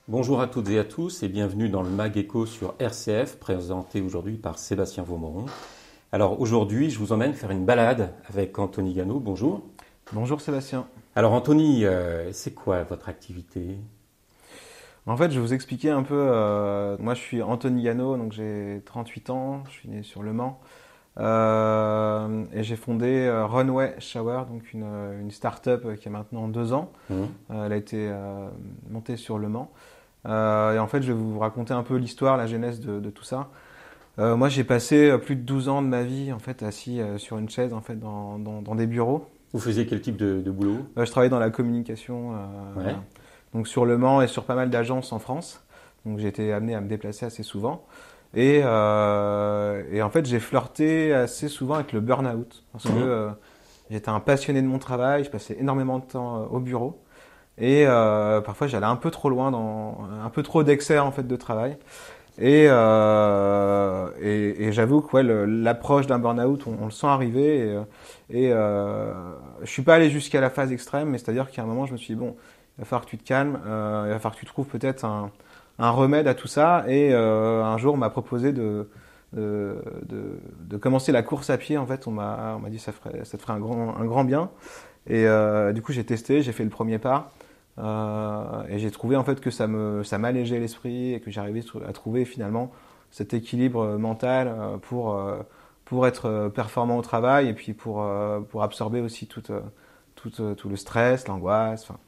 Bonjour à toutes et à tous et bienvenue dans le Mag Echo sur RCF, présenté aujourd'hui par Sébastien Vaumoron. Alors aujourd'hui, je vous emmène faire une balade avec Anthony Gano. Bonjour. Bonjour Sébastien. Alors Anthony, c'est quoi votre activité? En fait, je vais vous expliquer un peu. Moi, je suis Anthony Gano, donc j'ai 38 ans. Je suis né sur Le Mans. Et j'ai fondé Runway Shower, donc une start-up qui a maintenant 2 ans. Hum. Elle a été montée sur Le Mans. Et en fait, je vais vous raconter un peu l'histoire, la genèse de tout ça. Moi, j'ai passé plus de 12 ans de ma vie en fait assis sur une chaise en fait dans des bureaux. Vous faisiez quel type de boulot? Je travaillais dans la communication, Ouais. voilà. Donc sur Le Mans et sur pas mal d'agences en France. Donc j'ai été amené à me déplacer assez souvent. Et en fait, j'ai flirté assez souvent avec le burn-out. Parce que Hum. j'étais un passionné de mon travail, je passais énormément de temps au bureau. Et parfois, j'allais un peu trop loin, dans un peu trop d'excès en fait de travail. Et j'avoue que ouais, l'approche d'un burn-out, on le sent arriver. Je suis pas allé jusqu'à la phase extrême, mais c'est-à-dire qu'à un moment, je me suis dit, bon, il va falloir que tu te calmes, il va falloir que tu trouves peut-être un remède à tout ça. Et un jour, on m'a proposé de commencer la course à pied. En fait, on m'a dit, ça te ferait un grand bien. Et du coup, j'ai testé, j'ai fait le premier pas. Et j'ai trouvé en fait que ça m'allégeait l'esprit et que j'arrivais à trouver finalement cet équilibre mental pour être performant au travail et puis pour absorber aussi tout le stress, l'angoisse. Enfin,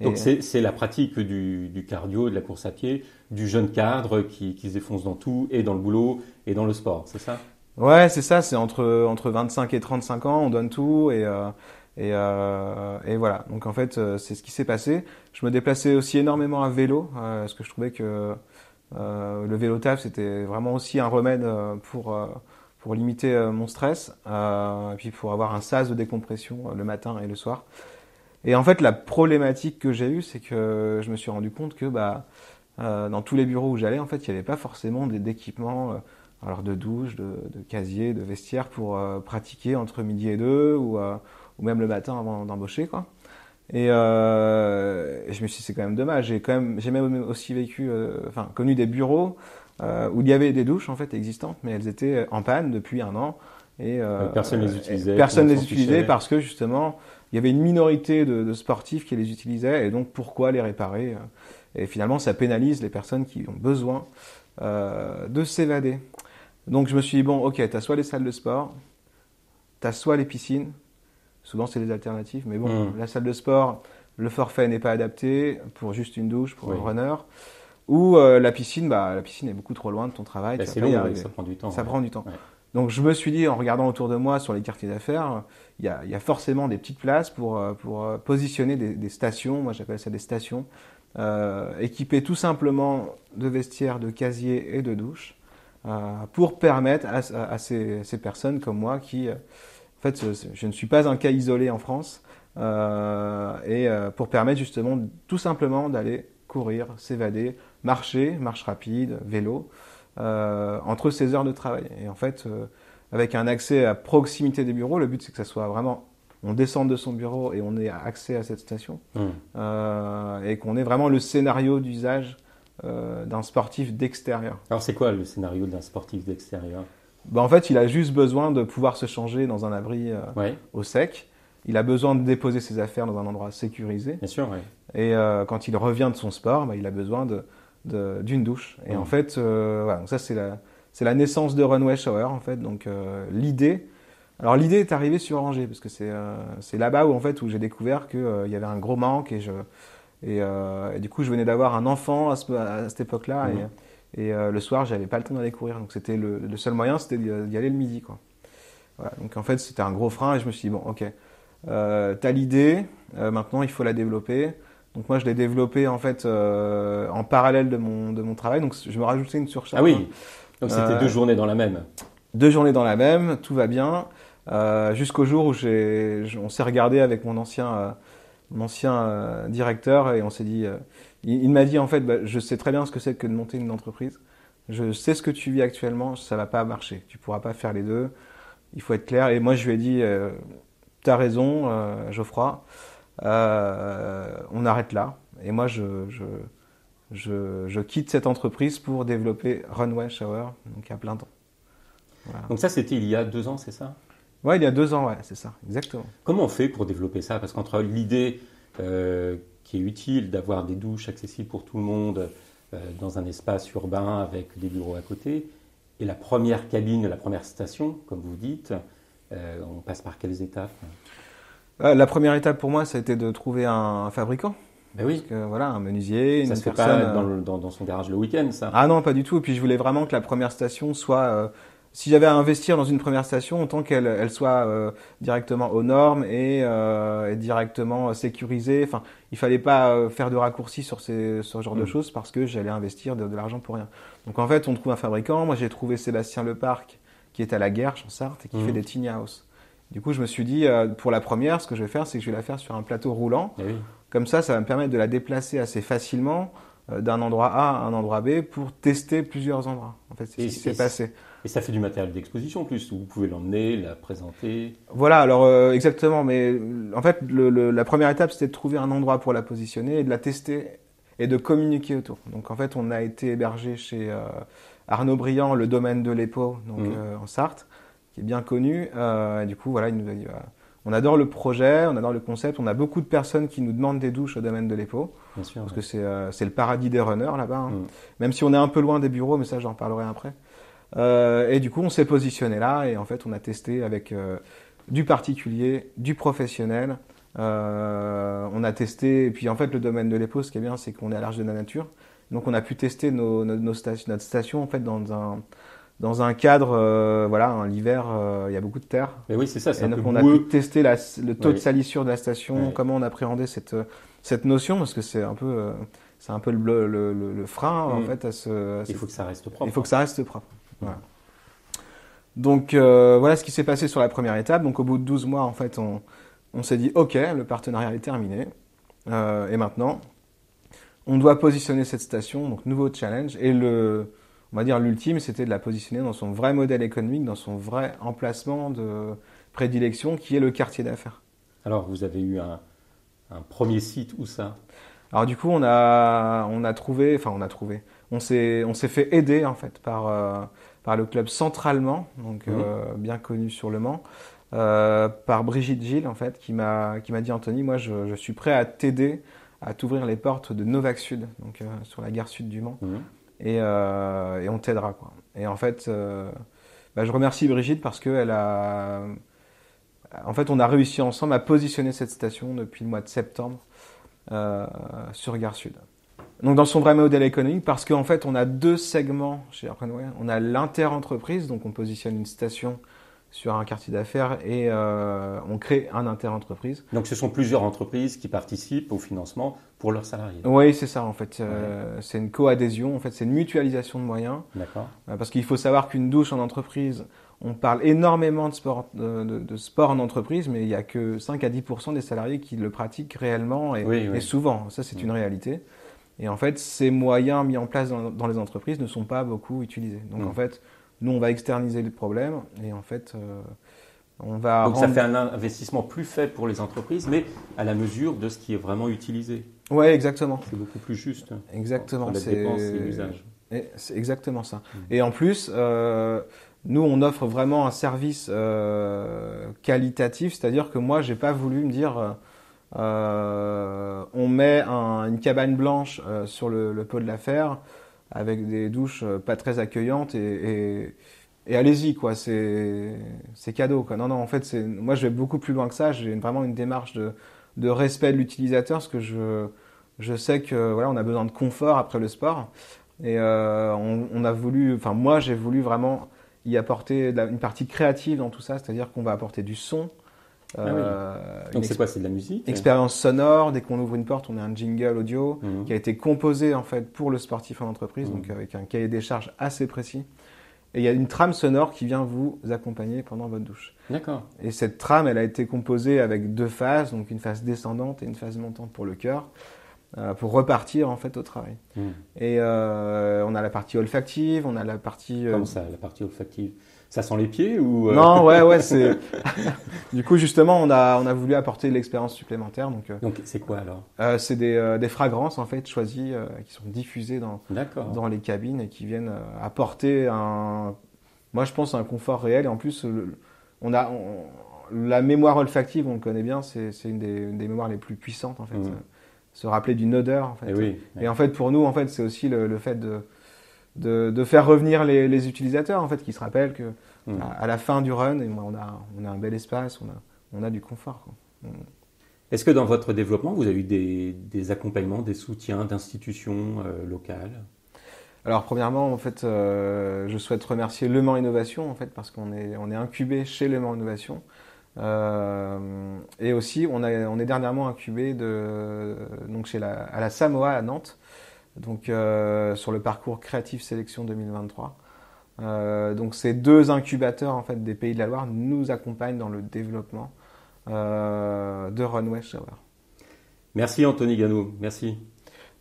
Donc et, c'est la pratique du cardio, de la course à pied, du jeune cadre qui se défonce dans tout, et dans le boulot, et dans le sport, c'est ça? ouais, c'est ça, c'est entre 25 et 35 ans, on donne tout et voilà. Donc en fait, c'est ce qui s'est passé. Je me déplaçais aussi énormément à vélo parce que je trouvais que le vélo taf, c'était vraiment aussi un remède pour limiter mon stress, et puis pour avoir un sas de décompression le matin et le soir. Et en fait, la problématique que j'ai eue, c'est que je me suis rendu compte que dans tous les bureaux où j'allais, en fait, il n'y avait pas forcément d'équipements, alors de douche, de casier, de vestiaire pour pratiquer entre midi et deux ou même le matin avant d'embaucher, quoi. Et je me suis dit, c'est quand même dommage. J'ai même aussi enfin, connu des bureaux où il y avait des douches en fait existantes, mais elles étaient en panne depuis un an Personne ne les et utilisait, tout le personne monde ne s'en les utilisait fichait. parce que justement, il y avait une minorité de sportifs qui les utilisaient et donc pourquoi les réparer Et finalement, ça pénalise les personnes qui ont besoin de s'évader. Donc je me suis dit, bon, ok, t'as soit les salles de sport, t'as soit les piscines, souvent c'est les alternatives, mais bon, Hum. la salle de sport, le forfait n'est pas adapté pour juste une douche, pour un Oui. runner. Ou la piscine est beaucoup trop loin de ton travail, Ben, tu vas c'est pas y long, oui, arriver. ça prend du temps. Ça Ouais. prend du temps. Ouais. Donc je me suis dit, en regardant autour de moi sur les quartiers d'affaires, il y a forcément des petites places pour positionner des stations, moi j'appelle ça des stations, équipées tout simplement de vestiaires, de casiers et de douches, pour permettre à ces personnes comme moi qui, en fait, je ne suis pas un cas isolé en France, pour permettre justement tout simplement d'aller courir, s'évader, marcher, marche rapide, vélo, entre ces heures de travail. Et en fait, avec un accès à proximité des bureaux, le but c'est que ça soit vraiment, on descende de son bureau et on ait accès à cette station, Hum. et qu'on ait vraiment le scénario d'usage d'un sportif d'extérieur. Alors c'est quoi le scénario d'un sportif d'extérieur? Bah, en fait, il a juste besoin de pouvoir se changer dans un abri Ouais, au sec. Il a besoin de déposer ses affaires dans un endroit sécurisé. bien sûr, ouais. Et quand il revient de son sport, bah, il a besoin d'une douche. Et en Hum. fait, voilà, donc ça c'est la naissance de Runway Shower en fait. Donc l'idée, alors l'idée est arrivée sur Angers parce que c'est là-bas où en fait où j'ai découvert que il y avait un gros manque et du coup je venais d'avoir un enfant à cette époque-là Mhm. et le soir j'avais pas le temps d'aller courir. Donc c'était le seul moyen, c'était d'y aller le midi quoi. Voilà, donc en fait c'était un gros frein et je me suis dit bon ok, t'as l'idée, maintenant il faut la développer. Donc moi je l'ai développée en fait en parallèle de mon travail, donc je me rajoutais une Ah surcharge, hein. oui, donc c'était deux Euh, journées dans la même. 2 journées dans la même, tout va bien, jusqu'au jour où on s'est regardé avec mon ancien directeur et on s'est dit, il m'a dit en fait, bah, je sais très bien ce que c'est que de monter une entreprise, je sais ce que tu vis actuellement, ça va pas marcher, tu pourras pas faire les deux, il faut être clair. Et moi je lui ai dit, t'as raison, Geoffroy, on arrête là. Et moi je quitte cette entreprise pour développer Runway Shower, donc à plein temps. Voilà. Donc ça, c'était il y a 2 ans, c'est ça? Ouais, il y a 2 ans, ouais, c'est ça, exactement. Comment on fait pour développer ça? Parce qu'entre l'idée qui est utile d'avoir des douches accessibles pour tout le monde dans un espace urbain avec des bureaux à côté, et la première cabine, la première station, comme vous dites, on passe par quelles étapes? La première étape pour moi, ça a été de trouver un fabricant. Ben oui, Parce que, voilà, un menuisier, ça une se fait personne. pas dans son garage le week-end, ça. Ah non, pas du tout. Et puis je voulais vraiment que la première station soit. Si j'avais à investir dans une première station, autant qu'elle soit directement aux normes et directement sécurisée. Enfin, il fallait pas faire de raccourcis sur ce genre de choses parce que j'allais investir de l'argent pour rien. Donc en fait, on trouve un fabricant. Moi, j'ai trouvé Sébastien Leparc, qui est à la Guerche en Sarthe et qui fait des tiny house. Du coup, je me suis dit, pour la première, ce que je vais faire, c'est que je vais la faire sur un plateau roulant. Eh oui. Comme ça va me permettre de la déplacer assez facilement d'un endroit A à un endroit B pour tester plusieurs endroits. En fait, c'est ce qui s'est passé. Et ça fait du matériel d'exposition en plus, où vous pouvez l'emmener, la présenter. Voilà, alors exactement. Mais en fait, la première étape, c'était de trouver un endroit pour la positionner et de la tester et de communiquer autour. Donc en fait, on a été hébergé chez Arnaud Briand, le domaine de l'Épau, donc en Sarthe, qui est bien connu. Et du coup, voilà, il nous a dit... on adore le projet, on adore le concept. On a beaucoup de personnes qui nous demandent des douches au domaine de l'Épau. Bien sûr. Parce que c'est le paradis des runners là-bas. Hein. Même si on est un peu loin des bureaux, mais ça, j'en parlerai après. Et du coup, on s'est positionné là et en fait, on a testé avec du particulier, du professionnel. On a testé, et puis en fait, le domaine de l'Épau, ce qui est bien, c'est qu'on est à l'Arche de la Nature. Donc, on a pu tester notre station en fait dans un cadre, voilà, l'hiver, il y a beaucoup de terre. Mais oui, c'est ça, c'est et un donc peu on a boueux. pu tester le taux de salissure de la station, comment on appréhendait cette notion, parce que c'est un peu le frein en fait Il faut que ça reste propre. Il faut que ça reste propre. Voilà. Donc voilà ce qui s'est passé sur la première étape. Donc au bout de 12 mois, en fait, on s'est dit ok, le partenariat est terminé. Et maintenant, on doit positionner cette station, donc nouveau challenge. Et on va dire l'ultime, c'était de la positionner dans son vrai modèle économique, dans son vrai emplacement de prédilection, qui est le quartier d'affaires. Alors, vous avez eu un premier site, où ça? Alors du coup, on s'est fait aider en fait par le club Centralement, donc bien connu sur Le Mans, par Brigitte Gilles en fait, qui m'a dit Anthony, moi je suis prêt à t'aider à t'ouvrir les portes de Novac Sud, donc sur la gare sud du Mans, et on t'aidera quoi. Et en fait, je remercie Brigitte parce que en fait, on a réussi ensemble à positionner cette station depuis le mois de septembre. Sur Gare Sud. Donc dans son vrai modèle économique, parce qu'en fait on a 2 segments chez Runway. On a l'inter-entreprise, donc on positionne une station sur un quartier d'affaires et on crée un inter-entreprise. Donc ce sont plusieurs entreprises qui participent au financement pour leurs salariés. Oui, c'est ça en fait. C'est une coadhésion, en fait c'est une mutualisation de moyens. D'accord. Parce qu'il faut savoir qu'une douche en entreprise, on parle énormément de sport en entreprise, mais il n'y a que 5 à 10% des salariés qui le pratiquent réellement et souvent. Ça, c'est une réalité. Et en fait, ces moyens mis en place dans les entreprises ne sont pas beaucoup utilisés. Donc en fait, nous, on va externaliser le problème et en fait, on va... Donc ça fait un investissement plus faible pour les entreprises, mais à la mesure de ce qui est vraiment utilisé. Oui, exactement. C'est beaucoup plus juste. Exactement. Entre la dépense et l'usage. C'est exactement ça. Et en plus... nous, on offre vraiment un service qualitatif, c'est-à-dire que moi, j'ai pas voulu me dire on met une cabane blanche sur le pot de l'affaire avec des douches pas très accueillantes et allez-y quoi, c'est cadeau quoi. Non, en fait, moi, je vais beaucoup plus loin que ça. J'ai vraiment une démarche de respect de l'utilisateur, parce que je sais que voilà, on a besoin de confort après le sport et on a voulu, enfin moi, j'ai voulu vraiment y apporter une partie créative dans tout ça, c'est-à-dire qu'on va apporter du son. Donc c'est quoi? C'est de la musique? Expérience sonore. Dès qu'on ouvre une porte, on a un jingle audio qui a été composé en fait pour le sportif en entreprise, donc avec un cahier des charges assez précis. Et il y a une trame sonore qui vient vous accompagner pendant votre douche. D'accord. Et cette trame, elle a été composée avec 2 phases, donc une phase descendante et une phase montante pour le cœur, pour repartir en fait au travail. Et on a la partie olfactive, on a la partie... Comme ça, la partie olfactive. Ça sent les pieds ou Non, ouais, c'est. Du coup, justement, on a voulu apporter de l'expérience supplémentaire. Donc c'est quoi alors? C'est des fragrances en fait choisies qui sont diffusées D'accord. dans les cabines et qui viennent apporter moi je pense un confort réel. Et en plus, la mémoire olfactive, on le connaît bien, c'est une des mémoires les plus puissantes en fait. Se rappeler d'une odeur en fait. Et oui. Et en fait, pour nous, en fait, c'est aussi le fait de faire revenir les utilisateurs en fait, qui se rappellent que à la fin du run, on a un bel espace, on a du confort, quoi. Est-ce que dans votre développement, vous avez eu des accompagnements, des soutiens d'institutions locales? Alors premièrement, en fait, je souhaite remercier Le Mans Innovation en fait parce qu'on est incubé chez Le Mans Innovation. Et aussi, on est dernièrement incubé donc à la Samoa à Nantes, donc sur le parcours Créative Sélection 2023. Donc ces deux incubateurs en fait des Pays de la Loire nous accompagnent dans le développement de Runway Shower. Merci Anthony Gano, merci.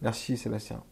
Merci Sébastien.